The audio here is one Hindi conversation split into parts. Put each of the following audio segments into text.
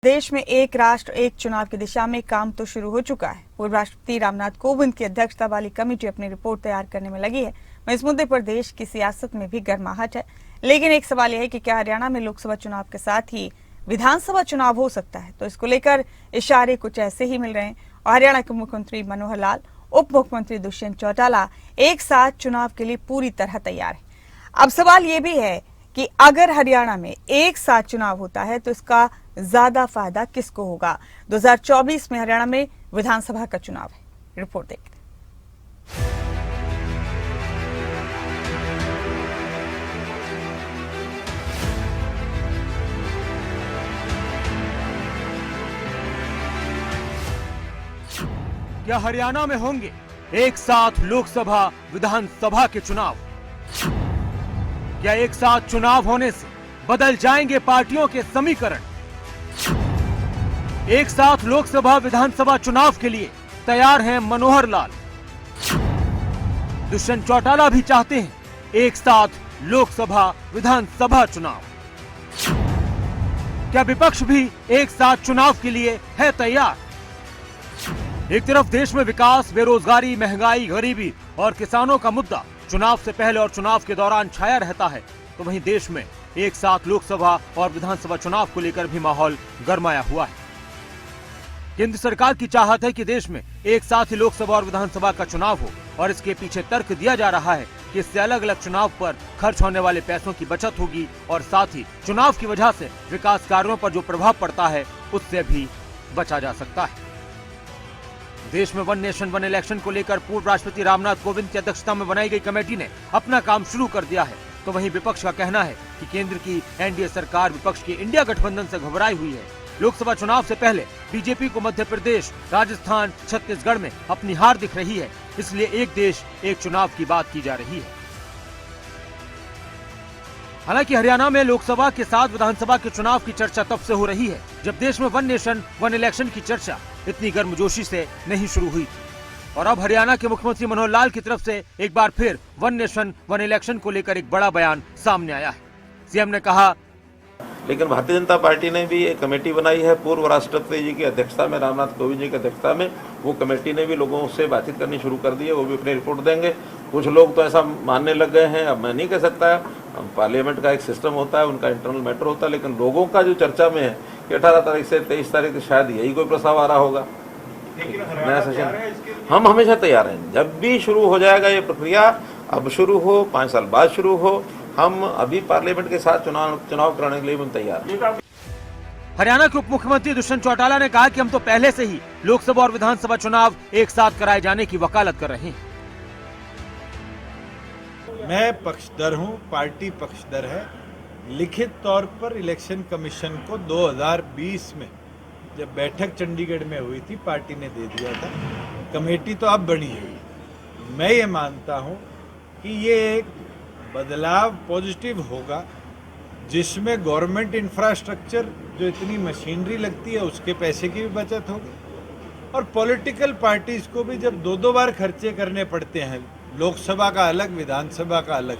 देश में एक राष्ट्र एक चुनाव की दिशा में काम तो शुरू हो चुका है। पूर्व राष्ट्रपति रामनाथ कोविंद की अध्यक्षता वाली कमेटी अपनी रिपोर्ट तैयार करने में लगी है। इस मुद्दे पर देश की सियासत में भी गर्माहट है, लेकिन एक सवाल यह है कि क्या हरियाणा में लोकसभा चुनाव के साथ ही विधानसभा चुनाव हो सकता है। तो इसको लेकर इशारे कुछ ऐसे ही मिल रहे हैं और हरियाणा के मुख्यमंत्री मनोहर लाल, उप मुख्यमंत्री दुष्यंत चौटाला एक साथ चुनाव के लिए पूरी तरह तैयार है। अब सवाल ये भी है कि अगर हरियाणा में एक साथ चुनाव होता है तो इसका ज्यादा फायदा किसको होगा। 2024 में हरियाणा में विधानसभा का चुनाव है। रिपोर्ट देखते हैं। क्या हरियाणा में होंगे एक साथ लोकसभा विधानसभा के चुनाव? क्या एक साथ चुनाव होने से बदल जाएंगे पार्टियों के समीकरण? एक साथ लोकसभा विधानसभा चुनाव के लिए तैयार हैं मनोहर लाल। दुष्यंत चौटाला भी चाहते हैं एक साथ लोकसभा विधानसभा चुनाव। क्या विपक्ष भी एक साथ चुनाव के लिए है तैयार? एक तरफ देश में विकास, बेरोजगारी, महंगाई, गरीबी और किसानों का मुद्दा चुनाव से पहले और चुनाव के दौरान छाया रहता है, तो वहीं देश में एक साथ लोकसभा और विधानसभा चुनाव को लेकर भी माहौल गरमाया हुआ है। केंद्र सरकार की चाहत है कि देश में एक साथ ही लोकसभा और विधानसभा का चुनाव हो और इसके पीछे तर्क दिया जा रहा है कि इससे अलग अलग चुनाव पर खर्च होने वाले पैसों की बचत होगी और साथ ही चुनाव की वजह से विकास कार्यों पर जो प्रभाव पड़ता है उससे भी बचा जा सकता है। देश में वन नेशन वन इलेक्शन को लेकर पूर्व राष्ट्रपति रामनाथ कोविंद की अध्यक्षता में बनाई गई कमेटी ने अपना काम शुरू कर दिया है, तो वहीं विपक्ष का कहना है कि केंद्र की एनडीए सरकार विपक्ष के इंडिया गठबंधन से घबराई हुई है। लोकसभा चुनाव से पहले बीजेपी को मध्य प्रदेश, राजस्थान, छत्तीसगढ़ में अपनी हार दिख रही है, इसलिए एक देश एक चुनाव की बात की जा रही है। हालांकि हरियाणा में लोकसभा के साथ विधानसभा के चुनाव की चर्चा तब से हो रही है जब देश में वन नेशन वन इलेक्शन की चर्चा इतनी गर्मजोशी से नहीं शुरू हुई थी। और अब हरियाणा के मुख्यमंत्री मनोहर लाल की तरफ से एक बार फिर वन नेशन वन इलेक्शन को लेकर एक बड़ा बयान सामने आया है। सीएम ने कहा, लेकिन भारतीय जनता पार्टी ने भी एक कमेटी बनाई है पूर्व राष्ट्रपति जी की अध्यक्षता में, रामनाथ कोविंद जी की अध्यक्षता में। वो कमेटी ने भी लोगों से बातचीत करनी शुरू कर दी है, वो भी अपनी रिपोर्ट देंगे। कुछ लोग तो ऐसा मानने लग गए हैं, अब मैं नहीं कह सकता, पार्लियामेंट का एक सिस्टम होता है, उनका इंटरनल मैटर होता है, लेकिन लोगों का जो चर्चा में है कि 18 तारीख से 23 तारीख से शायद यही कोई प्रस्ताव आ रहा होगा नया सेशन। हम हमेशा तैयार हैं, जब भी शुरू हो जाएगा ये प्रक्रिया, अब शुरू हो, 5 साल बाद शुरू हो, हम अभी पार्लियामेंट के साथ चुनाव कराने के लिए हम तैयार हैं। हरियाणा के उप मुख्यमंत्री दुष्यंत चौटाला ने कहा कि हम तो पहले से ही लोकसभा और विधानसभा चुनाव एक साथ कराए जाने की वकालत कर रहे हैं। मैं पक्षधर हूं, पार्टी पक्षधर है। लिखित तौर पर इलेक्शन कमीशन को 2020 में जब बैठक चंडीगढ़ में हुई थी, पार्टी ने दे दिया था। कमेटी तो अब बनी है। मैं ये मानता हूं कि ये एक बदलाव पॉजिटिव होगा, जिसमें गवर्नमेंट इंफ्रास्ट्रक्चर जो इतनी मशीनरी लगती है उसके पैसे की भी बचत होगी और पॉलिटिकल पार्टीज को भी जब 2-2 बार खर्चे करने पड़ते हैं, लोकसभा का अलग, विधानसभा का अलग,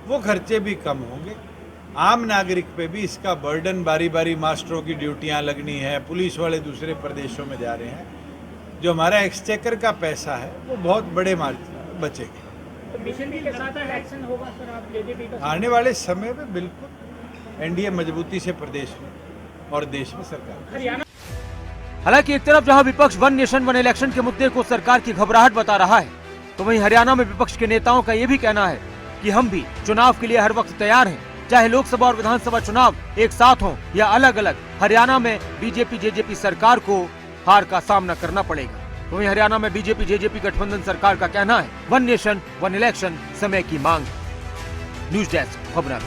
वो खर्चे भी कम होंगे। आम नागरिक पे भी इसका बर्डन, बारी बारी मास्टरों की ड्यूटियां लगनी है, पुलिस वाले दूसरे प्रदेशों में जा रहे हैं, जो हमारा एक्सचेकर का पैसा है वो बहुत बड़े बचेगा। तो बीजेपी के साथ इलेक्शन होगा सर, आप बीजेपी का आने वाले समय में बिल्कुल एनडीए मजबूती से प्रदेश में और देश में सरकार। हरियाणा हालांकि एक तरफ जहां विपक्ष वन नेशन वन इलेक्शन के मुद्दे को सरकार की घबराहट बता रहा है, तो वहीं हरियाणा में विपक्ष के नेताओं का ये भी कहना है कि हम भी चुनाव के लिए हर वक्त तैयार हैं, चाहे लोकसभा और विधानसभा चुनाव एक साथ हों या अलग अलग। हरियाणा में बीजेपी जेजेपी सरकार को हार का सामना करना पड़ेगा। वहीं हरियाणा में बीजेपी जेजेपी गठबंधन सरकार का कहना है वन नेशन वन इलेक्शन समय की मांग। न्यूज डेस्क, खबरां।